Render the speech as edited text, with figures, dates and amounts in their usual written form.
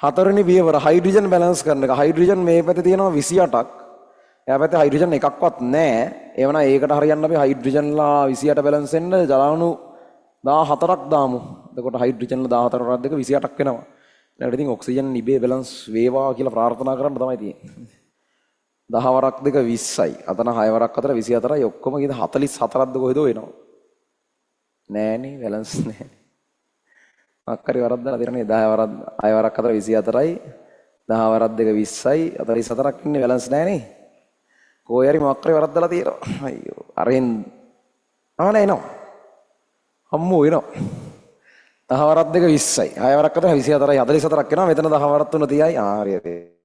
හතරවෙනි පියවර hydrogen balance කරන එක. හයිඩ්‍රජන් මේ පැත්තේ තියෙනවා 28ක්. එයා පැත්තේ හයිඩ්‍රජන් එකක්වත් නැහැ. එවනම් ඒකට හරියන්න අපි හයිඩ්‍රජන්ලා 28 බැලන්ස් වෙන්න ජලාණු 14ක් දාමු. එතකොට හයිඩ්‍රජන්ලා 14 වරක් දෙක 28ක් වෙනවා. ඊළඟට ඉතින් ඔක්සිජන් ඉබේ බැලන්ස් වේවා කියලා ප්‍රාර්ථනා කරන්න තමයි තියෙන්නේ. 10 වරක් දෙක 20යි. අතන 6 වරක් අතර 24යි. ඔක්කොම කීයද 44ක්ද කොහෙද වෙනවා. නෑනේ බැලන්ස් නෑ. අක්කරි වරක් දාලා තියෙනනේ 10 වරක් 6 වරක් අතර 24යි. 10 වරක් දෙක 20යි. 44ක් ඉන්නේ බැලන්ස් නෑනේ. කොහේ හරි මොකක් හරි වරක් දාලා තියෙනවා. අයියෝ. අරෙන් නෑ එනවා. අම්මෝ එනවා. 10 වරක් දෙක 20යි. 6 වරක් අතර 24යි 44ක් වෙනවා. මෙතන 10 වරක් 3 30යි. හරි හරි.